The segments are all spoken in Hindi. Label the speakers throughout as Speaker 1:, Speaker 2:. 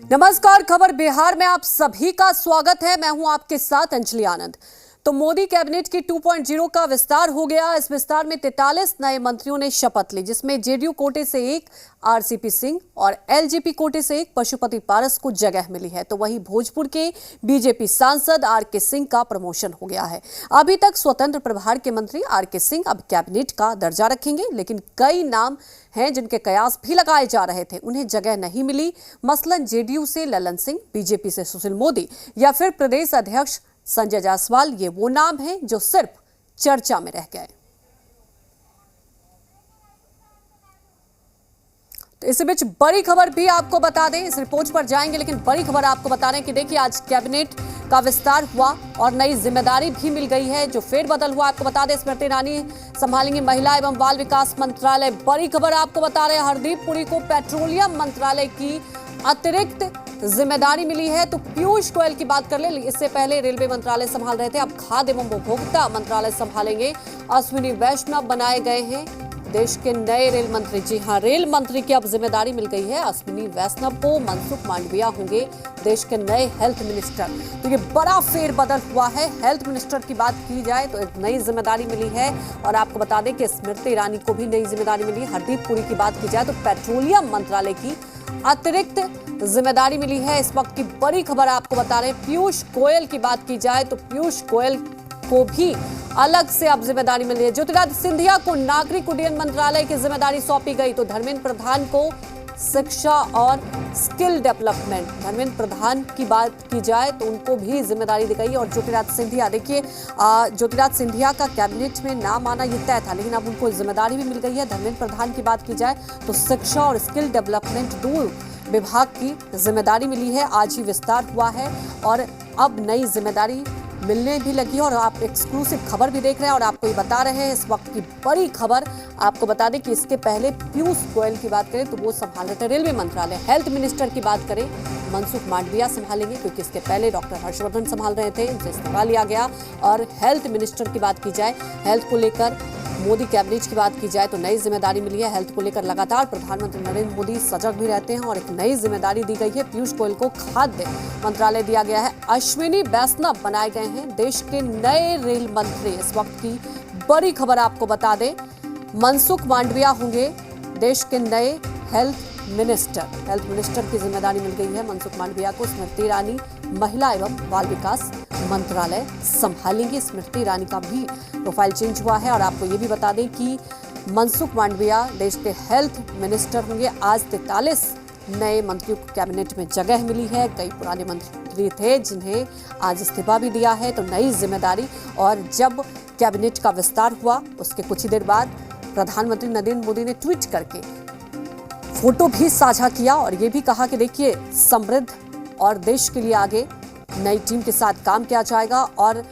Speaker 1: नमस्कार, खबर बिहार में आप सभी का स्वागत है। मैं हूं आपके साथ अंजलि आनंद। तो मोदी कैबिनेट की 2.0 का विस्तार हो गया। इस विस्तार में 43 नए मंत्रियों ने शपथ ली, जिसमें जेडीयू कोटे से एक आरसीपी सिंह और एलजेपी कोटे से एक पशुपति पारस को जगह मिली है। तो वहीं भोजपुर के बीजेपी सांसद आरके सिंह का प्रमोशन हो गया है। अभी तक स्वतंत्र प्रभार के मंत्री आरके सिंह अब कैबिनेट का दर्जा रखेंगे, लेकिन कई नाम हैं जिनके कयास भी लगाए जा रहे थे, उन्हें जगह नहीं मिली। मसलन जेडीयू से ललन सिंह, बीजेपी से सुशील मोदी या फिर प्रदेश अध्यक्ष संजय जायसवाल, ये वो नाम हैं जो सिर्फ चर्चा में रह गए। तो इसी बीच बड़ी खबर भी आपको बता दें, इस रिपोर्ट पर जाएंगे, लेकिन बड़ी खबर आपको बता रहे हैं कि देखिए आज कैबिनेट का विस्तार हुआ और नई जिम्मेदारी भी मिल गई है। जो फेरबदल हुआ आपको बता दें, स्मृति ईरानी संभालेंगी महिला एवं बाल विकास मंत्रालय। बड़ी खबर आपको बता रहे हैं, हरदीप पुरी को पेट्रोलियम मंत्रालय की अतिरिक्त जिम्मेदारी मिली है। तो पीयूष गोयल की बात कर ले, इससे पहले रेलवे मंत्रालय संभाल रहे थे, अब खाद्य एवं उपभोक्ता मंत्रालय संभालेंगे। अश्विनी वैष्णव बनाए गए हैं देश के नए रेल मंत्री। जी हां, रेल मंत्री की अब जिम्मेदारी मिल गई है अश्विनी वैष्णव को। मनसुख मांडविया होंगे देश के नए हेल्थ मिनिस्टर। तो ये बड़ा फेरबदल हुआ है। हेल्थ मिनिस्टर की बात की जाए तो एक नई जिम्मेदारी मिली है। और आपको बता दें कि स्मृति ईरानी को भी नई जिम्मेदारी मिली है। हरदीप पुरी की बात की जाए तो पेट्रोलियम मंत्रालय की अतिरिक्त जिम्मेदारी मिली है। इस वक्त की बड़ी खबर आपको बता रहे हैं। पीयूष गोयल की बात की जाए तो पीयूष गोयल को भी अलग से अब जिम्मेदारी मिली है। ज्योतिरादित्य सिंधिया को नागरिक उड्डयन मंत्रालय की जिम्मेदारी सौंपी गई। तो धर्मेंद्र प्रधान को शिक्षा और स्किल डेवलपमेंट, धर्मेंद्र प्रधान की बात की जाए तो उनको भी जिम्मेदारी दी गई। और ज्योतिरादित्य सिंधिया, देखिए ज्योतिरादित्य सिंधिया का कैबिनेट में नाम आना ये तय था, लेकिन अब उनको जिम्मेदारी भी मिल गई है। धर्मेंद्र प्रधान की बात की जाए तो शिक्षा और स्किल डेवलपमेंट दो विभाग की जिम्मेदारी मिली है। आज ही विस्तार हुआ है और अब नई जिम्मेदारी मिलने भी लगी है। और आप एक्सक्लूसिव खबर भी देख रहे हैं और आपको ये बता रहे हैं इस वक्त की बड़ी खबर। आपको बता दें कि इसके पहले पीयूष गोयल की बात करें तो वो संभाल रहे थे रेलवे मंत्रालय। हेल्थ मिनिस्टर की बात करें, मनसुख मांडविया संभालेंगे, क्योंकि इसके पहले डॉक्टर हर्षवर्धन संभाल रहे थे, उनसे इस्तीफा लिया गया। और हेल्थ मिनिस्टर की बात की जाए, हेल्थ को लेकर मोदी कैबिनेट की बात की जाए तो नई जिम्मेदारी मिली है। हेल्थ को लेकर लगातार प्रधानमंत्री नरेंद्र मोदी सजग भी रहते हैं और एक नई जिम्मेदारी दी गई है। पीयूष गोयल को खाद्य मंत्रालय दिया गया है। अश्विनी वैष्णव बनाए गए हैं देश के नए रेल मंत्री। इस वक्त की बड़ी खबर आपको बता दें, मनसुख मांडविया होंगे देश के नए हेल्थ मिनिस्टर। हेल्थ मिनिस्टर की जिम्मेदारी मिल गई है मनसुख मांडविया को। स्मृति ईरानी महिला एवं बाल विकास मंत्रालय संभालेंगी। स्मृति ईरानी का भी प्रोफाइल चेंज हुआ है। और आपको ये भी बता दें कि मनसुख मांडविया देश के हेल्थ मिनिस्टर होंगे। आज 43 नए मंत्रियों को कैबिनेट में जगह मिली है। कई पुराने मंत्री थे जिन्हें आज इस्तीफा भी दिया है। तो नई जिम्मेदारी। और जब कैबिनेट का विस्तार हुआ उसके कुछ ही देर बाद प्रधानमंत्री नरेंद्र मोदी ने ट्वीट करके फोटो भी साझा किया और ये भी कहा कि देखिए समृद्ध और देश के लिए आगे नई टीम के साथ काम किया जाएगा। और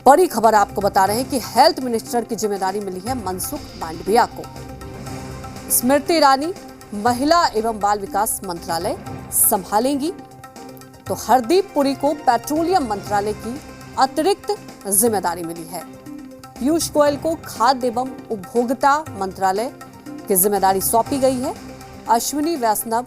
Speaker 1: बड़ी खबर आपको बता रहे हैं कि हेल्थ मिनिस्टर की जिम्मेदारी मिली है मनसुख मांडविया को। स्मृति ईरानी महिला एवं बाल विकास मंत्रालय संभालेंगी। तो हरदीप पुरी को पेट्रोलियम मंत्रालय की अतिरिक्त जिम्मेदारी मिली है। पीयूष गोयल को खाद्य एवं उपभोक्ता मंत्रालय की जिम्मेदारी सौंपी गई है। अश्विनी वैष्णव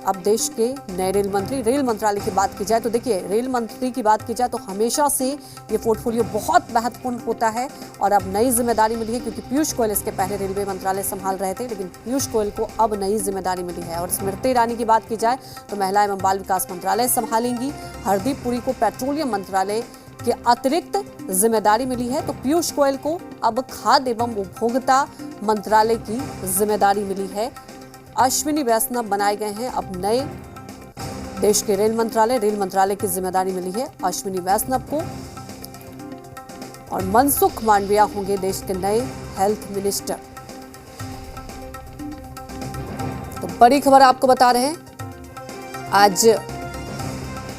Speaker 1: अब देश के नए रेल मंत्री। रेल मंत्रालय की बात की जाए तो देखिए, रेल मंत्री की बात की जाए तो हमेशा से ये पोर्टफोलियो बहुत महत्वपूर्ण होता है। और अब नई जिम्मेदारी मिली है, क्योंकि पीयूष गोयल इसके पहले रेलवे मंत्रालय संभाल रहे थे, लेकिन पीयूष गोयल को अब नई जिम्मेदारी मिली है। और स्मृति ईरानी की बात की जाए तो महिला एवं बाल विकास मंत्रालय संभालेंगी। हरदीप पुरी को पेट्रोलियम मंत्रालय की अतिरिक्त जिम्मेदारी मिली है। तो पीयूष गोयल को अब खाद्य एवं उपभोक्ता मंत्रालय की जिम्मेदारी मिली है। अश्विनी वैष्णव बनाए गए हैं अब नए देश के रेल मंत्रालय की जिम्मेदारी मिली है अश्विनी वैष्णव को। और मनसुख मांडविया होंगे देश के नए हेल्थ मिनिस्टर। तो बड़ी खबर आपको बता रहे हैं आज।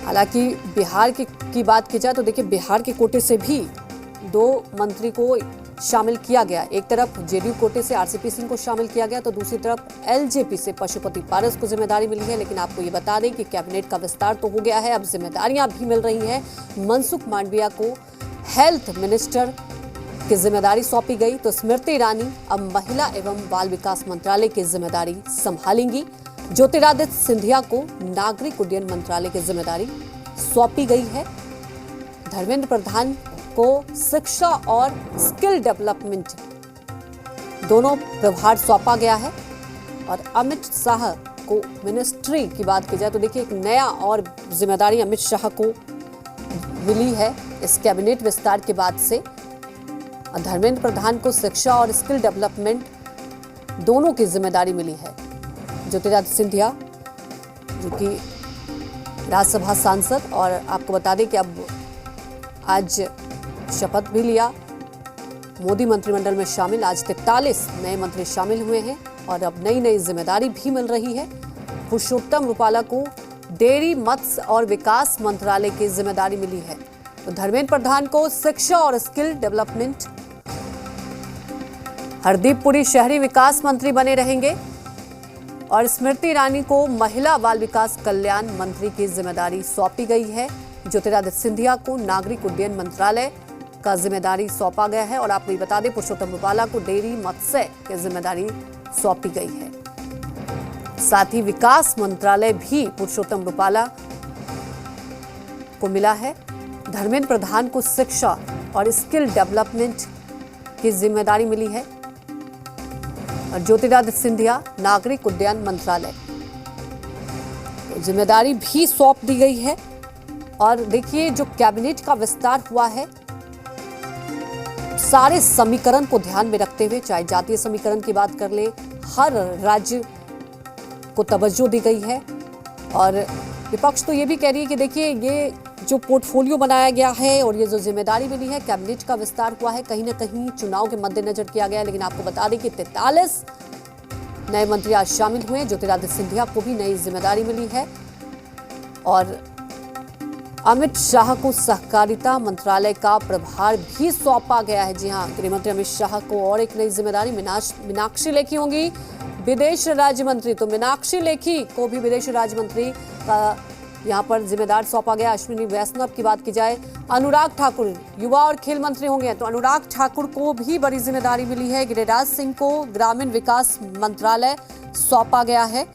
Speaker 1: हालांकि बिहार की बात की जाए तो देखिए, बिहार के कोटे से भी 2 मंत्री को शामिल किया गया। एक तरफ जेडीयू कोटे से आरसीपी सिंह को शामिल किया गया, तो दूसरी तरफ एलजेपी से पशुपति पारस को जिम्मेदारी मिली है। लेकिन आपको ये बता दें कि कैबिनेट का विस्तार तो हो गया है, अब जिम्मेदारियां भी मिल रही हैं। मनसुख मांडविया को हेल्थ मिनिस्टर की जिम्मेदारी सौंपी गई तो स्मृति ईरानी अब महिला एवं बाल विकास मंत्रालय की जिम्मेदारी संभालेंगी। ज्योतिरादित्य सिंधिया को नागरिक उड्डयन मंत्रालय की जिम्मेदारी सौंपी गई है। धर्मेंद्र प्रधान को शिक्षा और स्किल डेवलपमेंट दोनों प्रभार सौंपा गया है। और अमित शाह को मिनिस्ट्री की बात की जाए तो देखिए एक नया और जिम्मेदारी अमित शाह को मिली है इस कैबिनेट विस्तार के बाद से। धर्मेंद्र प्रधान को शिक्षा और स्किल डेवलपमेंट दोनों की जिम्मेदारी मिली है। ज्योतिरादित्य सिंधिया जो कि राज्यसभा सांसद, और आपको बता दें कि अब आज शपथ भी लिया, मोदी मंत्रिमंडल में शामिल। आज 43 नए मंत्री शामिल हुए हैं और अब नई नई जिम्मेदारी भी मिल रही है। पुरुषोत्तम रूपाला को डेयरी, मत्स्य और विकास मंत्रालय की जिम्मेदारी मिली है। तो धर्मेंद्र प्रधान को शिक्षा और स्किल डेवलपमेंट, हरदीप पुरी शहरी विकास मंत्री बने रहेंगे और स्मृति ईरानी को महिला बाल विकास कल्याण मंत्री की जिम्मेदारी सौंपी गई है। ज्योतिरादित्य सिंधिया को नागरिक उड्डयन मंत्रालय का जिम्मेदारी सौंपा गया है। और आपको ये बता दें पुरुषोत्तम रूपाला को डेयरी, मत्स्य की जिम्मेदारी सौंपी गई है। साथ ही विकास मंत्रालय भी पुरुषोत्तम रूपाला को मिला है। धर्मेंद्र प्रधान को शिक्षा और स्किल डेवलपमेंट की जिम्मेदारी मिली है और ज्योतिरादित्य सिंधिया नागरिक उड्डयन मंत्रालय जिम्मेदारी भी सौंप दी गई है। और देखिए जो कैबिनेट का विस्तार हुआ है, सारे समीकरण को ध्यान में रखते हुए, चाहे जातीय समीकरण की बात कर ले, हर राज्य को तवज्जो दी गई है। और विपक्ष तो ये भी कह रही है कि देखिए ये जो पोर्टफोलियो बनाया गया है और ये जो जिम्मेदारी मिली है, कैबिनेट का विस्तार हुआ है, कहीं ना कहीं चुनाव के मद्देनजर किया गया है। लेकिन आपको बता दें कि 43 नए मंत्री आज शामिल हुए। ज्योतिरादित्य सिंधिया को भी नई जिम्मेदारी मिली है और अमित शाह को सहकारिता मंत्रालय का प्रभार भी सौंपा गया है। जी हाँ, गृहमंत्री अमित शाह को और एक नई जिम्मेदारी, मीनाक्षी लेखी होंगी विदेश राज्य मंत्री। तो मीनाक्षी लेखी को भी विदेश राज्य मंत्री का यहाँ पर जिम्मेदार सौंपा गया। अश्विनी वैष्णव की बात की जाए, अनुराग ठाकुर युवा और खेल मंत्री होंगे, तो अनुराग ठाकुर को भी बड़ी जिम्मेदारी मिली है। गिरिराज सिंह को ग्रामीण विकास मंत्रालय सौंपा गया है।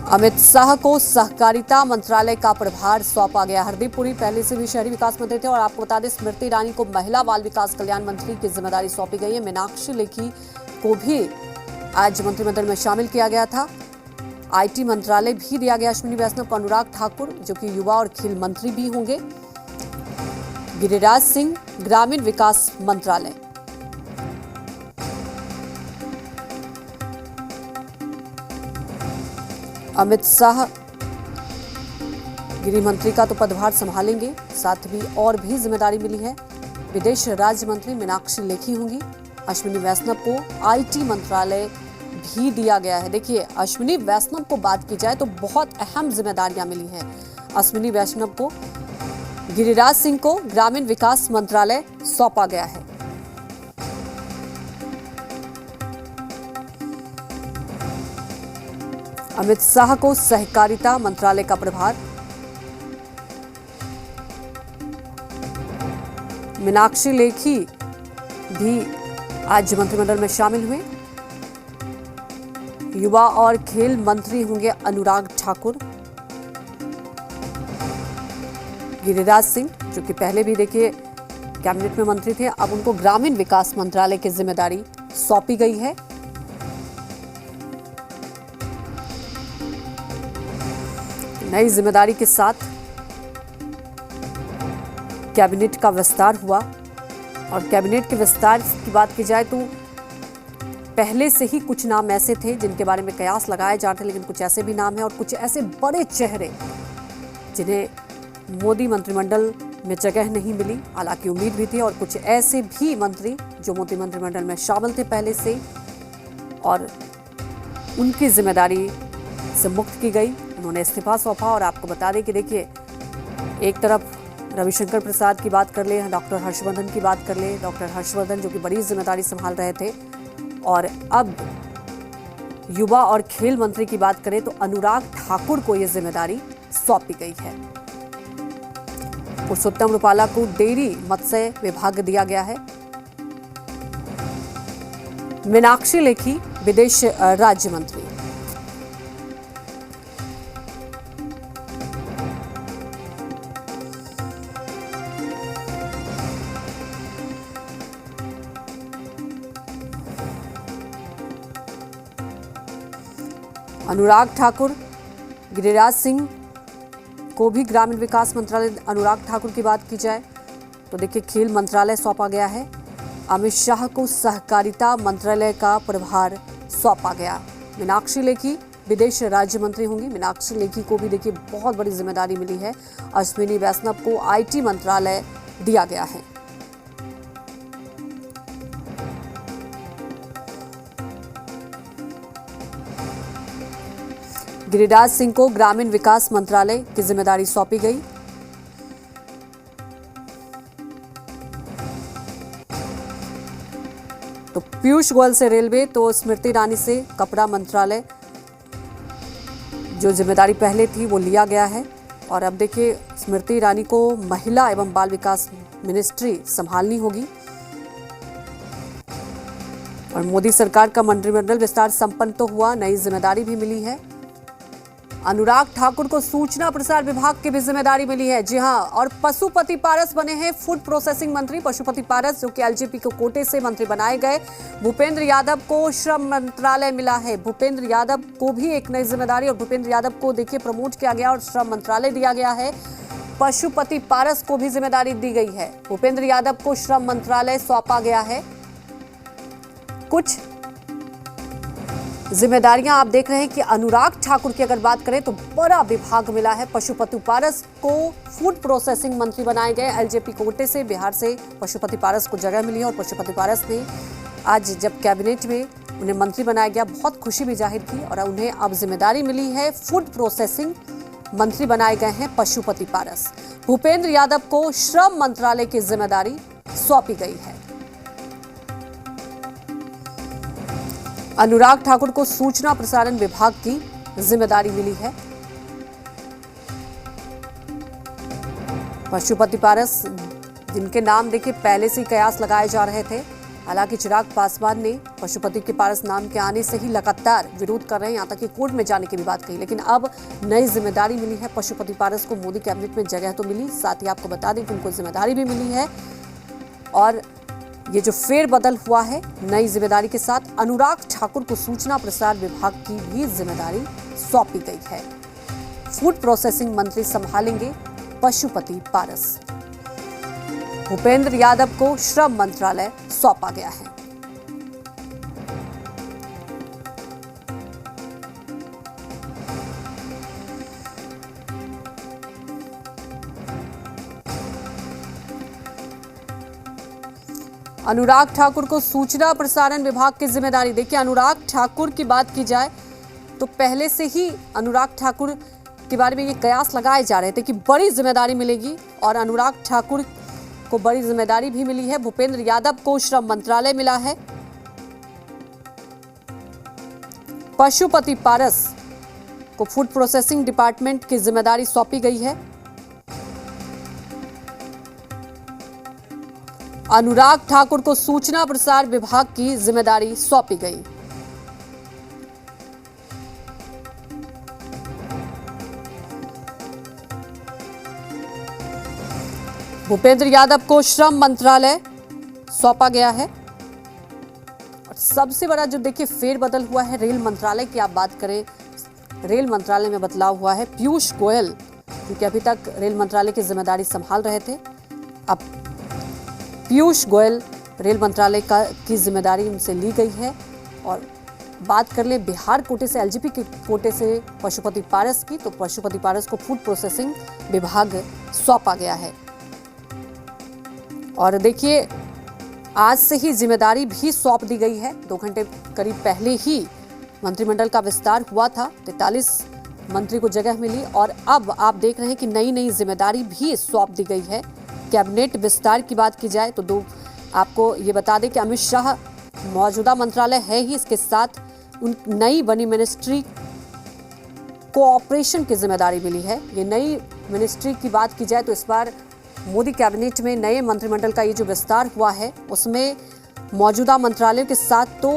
Speaker 1: अमित शाह को सहकारिता मंत्रालय का प्रभार सौंपा गया। हरदीप पुरी पहले से भी शहरी विकास मंत्री थे। और आपको बता दें स्मृति ईरानी को महिला बाल विकास कल्याण मंत्री की जिम्मेदारी सौंपी गई है। मीनाक्षी लेखी को भी आज मंत्रिमंडल में शामिल किया गया था। आईटी मंत्रालय भी दिया गया अश्विनी वैष्णव को। अनुराग ठाकुर जो कि युवा और खेल मंत्री भी होंगे। गिरिराज सिंह ग्रामीण विकास मंत्रालय। अमित शाह गृह मंत्री का तो पदभार संभालेंगे, साथ ही और भी जिम्मेदारी मिली है। विदेश राज्य मंत्री मीनाक्षी लेखी होंगी। अश्विनी वैष्णव को आईटी मंत्रालय भी दिया गया है। देखिए अश्विनी वैष्णव को बात की जाए तो बहुत अहम जिम्मेदारियां मिली हैं। अश्विनी वैष्णव को, गिरिराज सिंह को ग्रामीण विकास मंत्रालय सौंपा गया है। अमित शाह को सहकारिता मंत्रालय का प्रभार। मीनाक्षी लेखी भी आज मंत्रिमंडल में शामिल हुए। युवा और खेल मंत्री होंगे अनुराग ठाकुर। गिरिराज सिंह जो कि पहले भी देखिए कैबिनेट में मंत्री थे, अब उनको ग्रामीण विकास मंत्रालय की जिम्मेदारी सौंपी गई है। नई जिम्मेदारी के साथ कैबिनेट का विस्तार हुआ। और कैबिनेट के विस्तार की बात की जाए तो पहले से ही कुछ नाम ऐसे थे जिनके बारे में कयास लगाए जा रहे थे, लेकिन कुछ ऐसे भी नाम हैं और कुछ ऐसे बड़े चेहरे जिन्हें मोदी मंत्रिमंडल में जगह नहीं मिली, हालांकि उम्मीद भी थी। और कुछ ऐसे भी मंत्री जो मोदी मंत्रिमंडल में शामिल थे पहले से और उनकी जिम्मेदारी से मुक्त की गई, उन्होंने इस्तीफा सौंपा। और आपको बता दें कि देखिए एक तरफ रविशंकर प्रसाद की बात कर ले, डॉक्टर हर्षवर्धन की बात कर ले, डॉक्टर हर्षवर्धन जो कि बड़ी जिम्मेदारी संभाल रहे थे। और अब युवा और खेल मंत्री की बात करें तो अनुराग ठाकुर को यह जिम्मेदारी सौंपी गई है। पुरुषोत्तम रूपाला को डेयरी मत्स्य विभाग दिया गया है। मीनाक्षी लेखी विदेश राज्य मंत्री। अनुराग ठाकुर, गिरिराज सिंह को भी ग्रामीण विकास मंत्रालय। अनुराग ठाकुर की बात की जाए तो देखिए खेल मंत्रालय सौंपा गया है। अमित शाह को सहकारिता मंत्रालय का प्रभार सौंपा गया। मीनाक्षी लेखी विदेश राज्य मंत्री होंगी। मीनाक्षी लेखी को भी देखिए बहुत बड़ी जिम्मेदारी मिली है। अश्विनी वैष्णव को आईटी मंत्रालय दिया गया है। गिरिराज सिंह को ग्रामीण विकास मंत्रालय की जिम्मेदारी सौंपी गई। तो पीयूष गोयल से रेलवे, तो स्मृति ईरानी से कपड़ा मंत्रालय जो जिम्मेदारी पहले थी वो लिया गया है। और अब देखिए स्मृति ईरानी को महिला एवं बाल विकास मिनिस्ट्री संभालनी होगी। और मोदी सरकार का मंत्रिमंडल विस्तार संपन्न तो हुआ, नई जिम्मेदारी भी मिली है। अनुराग ठाकुर को सूचना प्रसार विभाग की भी जिम्मेदारी मिली है। जी हां, और पशुपति पारस बने हैं फूड प्रोसेसिंग मंत्री। पशुपति पारस जो कि एलजेपी के कोटे से मंत्री बनाए गए। भूपेंद्र यादव को श्रम मंत्रालय मिला है। भूपेंद्र यादव को भी एक नई जिम्मेदारी, और भूपेंद्र यादव को देखिए प्रमोट किया गया और श्रम मंत्रालय दिया गया है। पशुपति पारस को भी जिम्मेदारी दी गई है। भूपेंद्र यादव को श्रम मंत्रालय सौंपा गया है। कुछ जिम्मेदारियां आप देख रहे हैं कि अनुराग ठाकुर की अगर बात करें तो बड़ा विभाग मिला है। पशुपति पारस को फूड प्रोसेसिंग मंत्री बनाए गए। एलजेपी कोटे से, बिहार से पशुपति पारस को जगह मिली है। और पशुपति पारस ने आज जब कैबिनेट में उन्हें मंत्री बनाया गया, बहुत खुशी भी जाहिर की। और उन्हें अब जिम्मेदारी मिली है, फूड प्रोसेसिंग मंत्री बनाए गए हैं पशुपति पारस। भूपेंद्र यादव को श्रम मंत्रालय की जिम्मेदारी सौंपी गई है। अनुराग ठाकुर को सूचना प्रसारण विभाग की जिम्मेदारी मिली है। पशुपति पारस जिनके नाम देखिए पहले से ही कयास लगाए जा रहे थे। हालांकि चिराग पासवान ने पशुपति के पारस नाम के आने से ही लगातार विरोध कर रहे हैं, यहाँ तक कि कोर्ट में जाने की भी बात कही। लेकिन अब नई जिम्मेदारी मिली है पशुपति पारस को। मोदी कैबिनेट में जगह तो मिली, साथ ही आपको बता दें कि उनको जिम्मेदारी भी मिली है। और ये जो फेरबदल हुआ है नई जिम्मेदारी के साथ, अनुराग ठाकुर को सूचना प्रसार विभाग की भी जिम्मेदारी सौंपी गई है। फूड प्रोसेसिंग मंत्री संभालेंगे पशुपति पारस। भूपेंद्र यादव को श्रम मंत्रालय सौंपा गया है। अनुराग ठाकुर को सूचना प्रसारण विभाग की जिम्मेदारी। देखिए अनुराग ठाकुर की बात की जाए तो पहले से ही अनुराग ठाकुर के बारे में ये कयास लगाए जा रहे थे कि बड़ी जिम्मेदारी मिलेगी। और अनुराग ठाकुर को बड़ी जिम्मेदारी भी मिली है। भूपेंद्र यादव को श्रम मंत्रालय मिला है। पशुपति पारस को फूड प्रोसेसिंग डिपार्टमेंट की जिम्मेदारी सौंपी गई है। अनुराग ठाकुर को सूचना प्रसार विभाग की जिम्मेदारी सौंपी गई। भूपेंद्र यादव को श्रम मंत्रालय सौंपा गया है। और सबसे बड़ा जो देखिए फेरबदल हुआ है रेल मंत्रालय की आप बात करें, रेल मंत्रालय में बदलाव हुआ है। पीयूष गोयल क्योंकि अभी तक रेल मंत्रालय की जिम्मेदारी संभाल रहे थे, अब पीयूष गोयल रेल मंत्रालय की जिम्मेदारी उनसे ली गई है। और बात कर ले बिहार कोटे से, एलजेपी के कोटे से पशुपति पारस की, तो पशुपति पारस को फूड प्रोसेसिंग विभाग सौंपा गया है। और देखिए आज से ही जिम्मेदारी भी सौंप दी गई है। 2 घंटे करीब पहले ही मंत्रिमंडल का विस्तार हुआ था, 43 मंत्री को जगह मिली। और अब आप देख रहे हैं कि नई नई जिम्मेदारी भी सौंप दी गई है। कैबिनेट विस्तार की बात की जाए तो आपको ये बता दें कि अमित शाह मौजूदा मंत्रालय है ही, इसके साथ उन नई बनी मिनिस्ट्री कोऑपरेशन की जिम्मेदारी मिली है। ये नई मिनिस्ट्री की बात की जाए तो इस बार मोदी कैबिनेट में नए मंत्रिमंडल का ये जो विस्तार हुआ है उसमें मौजूदा मंत्रालयों के साथ तो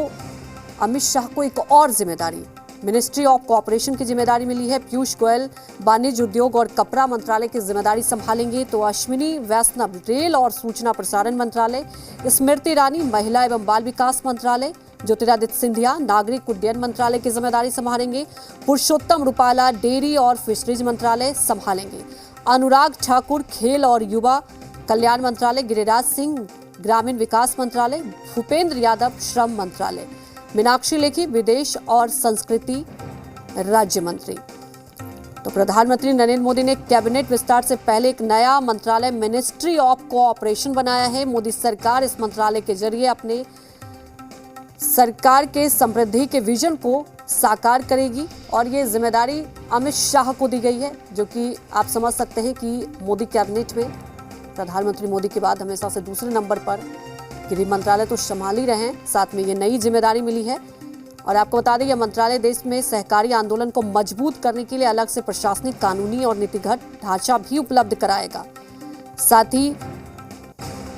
Speaker 1: अमित शाह को एक और जिम्मेदारी मिनिस्ट्री ऑफ कोऑपरेशन की जिम्मेदारी मिली है। पीयूष गोयल वाणिज्य उद्योग और कपड़ा मंत्रालय की जिम्मेदारी संभालेंगे, तो अश्विनी वैष्णव रेल और सूचना प्रसारण मंत्रालय, स्मृति ईरानी महिला एवं बाल विकास मंत्रालय, ज्योतिरादित्य सिंधिया नागरिक उड्डयन मंत्रालय की जिम्मेदारी संभालेंगे, पुरुषोत्तम रूपाला डेयरी और फिशरीज मंत्रालय संभालेंगे, अनुराग ठाकुर खेल और युवा कल्याण मंत्रालय, गिरिराज सिंह ग्रामीण विकास मंत्रालय, भूपेंद्र यादव श्रम मंत्रालय, मीनाक्षी लेखी विदेश और संस्कृति राज्य मंत्री। तो प्रधानमंत्री नरेंद्र मोदी ने कैबिनेट विस्तार से पहले एक नया मंत्रालय मिनिस्ट्री ऑफ कोऑपरेशन बनाया है। मोदी सरकार इस मंत्रालय के जरिए अपने सरकार के समृद्धि के विजन को साकार करेगी और ये जिम्मेदारी अमित शाह को दी गई है, जो कि आप समझ सकते हैं कि मोदी कैबिनेट में प्रधानमंत्री मोदी के बाद हमेशा से दूसरे नंबर पर गृह मंत्रालय तो संभाल ही रहे हैं, साथ में ये नई जिम्मेदारी मिली है। और आपको बता दें, यह मंत्रालय देश में सहकारी आंदोलन को मजबूत करने के लिए अलग से प्रशासनिक, कानूनी और नीतिगत ढांचा भी उपलब्ध कराएगा। साथ ही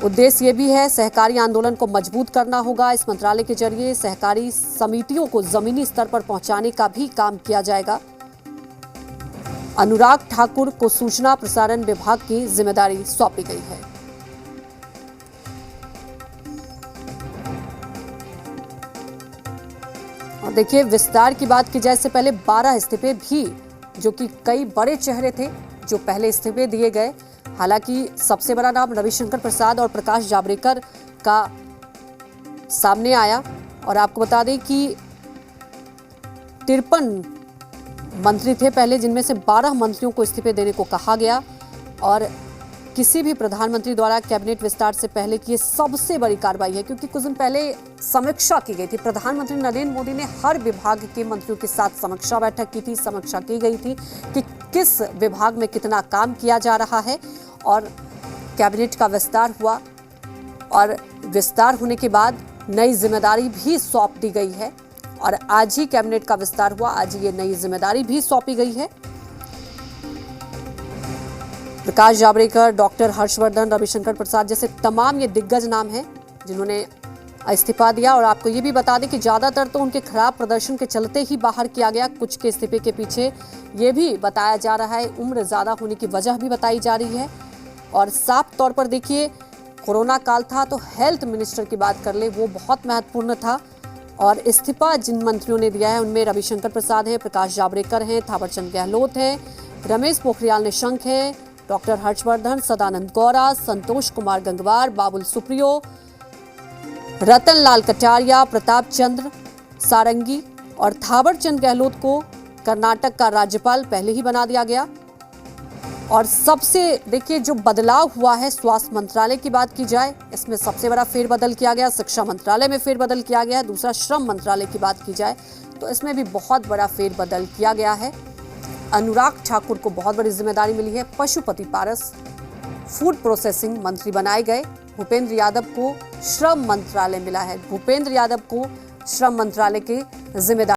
Speaker 1: उद्देश्य ये भी है, सहकारी आंदोलन को मजबूत करना होगा। इस मंत्रालय के जरिए सहकारी समितियों को जमीनी स्तर पर पहुंचाने का भी काम किया जाएगा। अनुराग ठाकुर को सूचना प्रसारण विभाग की जिम्मेदारी सौंपी गई है। और देखिए, विस्तार की बात की जाए इससे पहले 12 इस्तीफे भी, जो कि कई बड़े चेहरे थे जो पहले इस्तीफे दिए गए। हालांकि सबसे बड़ा नाम रविशंकर प्रसाद और प्रकाश जावड़ेकर का सामने आया। और आपको बता दें कि 53 मंत्री थे पहले, जिनमें से 12 मंत्रियों को इस्तीफे देने को कहा गया। और किसी भी प्रधानमंत्री द्वारा कैबिनेट विस्तार से पहले की ये सबसे बड़ी कार्रवाई है, क्योंकि कुछ दिन पहले समीक्षा की गई थी। प्रधानमंत्री नरेंद्र मोदी ने हर विभाग के मंत्रियों के साथ समीक्षा बैठक की थी। समीक्षा की गई थी कि किस विभाग में कितना काम किया जा रहा है। और कैबिनेट का विस्तार हुआ और विस्तार होने के बाद नई जिम्मेदारी भी सौंप दी गई है। और आज ही कैबिनेट का विस्तार हुआ, आज ये नई जिम्मेदारी भी सौंपी गई है। प्रकाश जावड़ेकर, डॉक्टर हर्षवर्धन, रविशंकर प्रसाद जैसे तमाम ये दिग्गज नाम हैं जिन्होंने इस्तीफा दिया। और आपको ये भी बता दें कि ज़्यादातर तो उनके खराब प्रदर्शन के चलते ही बाहर किया गया। कुछ के इस्तीफे के पीछे ये भी बताया जा रहा है, उम्र ज़्यादा होने की वजह भी बताई जा रही है। और साफ तौर पर देखिए, कोरोना काल था तो हेल्थ मिनिस्टर की बात कर ले, वो बहुत महत्वपूर्ण था। और इस्तीफा जिन मंत्रियों ने दिया है उनमें रविशंकर प्रसाद हैं, प्रकाश जावड़ेकर हैं, थावरचंद गहलोत हैं, रमेश पोखरियाल निशंक हैं, डॉक्टर हर्षवर्धन, सदानंद गौड़ा, संतोष कुमार गंगवार, बाबुल सुप्रियो, रतन लाल कटारिया, प्रताप चंद्र सारंगी और थावरचंद गहलोत को कर्नाटक का राज्यपाल पहले ही बना दिया गया। और सबसे देखिए, जो बदलाव हुआ है स्वास्थ्य मंत्रालय की बात की जाए, इसमें सबसे बड़ा फेरबदल किया गया। शिक्षा मंत्रालय में फेरबदल किया गया है। दूसरा, श्रम मंत्रालय की बात की जाए तो इसमें भी बहुत बड़ा फेरबदल किया गया है। अनुराग ठाकुर को बहुत बड़ी जिम्मेदारी मिली है। पशुपति पारस, फूड प्रोसेसिंग मंत्री बनाए गए। भूपेंद्र यादव को श्रम मंत्रालय मिला है। भूपेंद्र यादव को श्रम मंत्रालय की जिम्मेदारी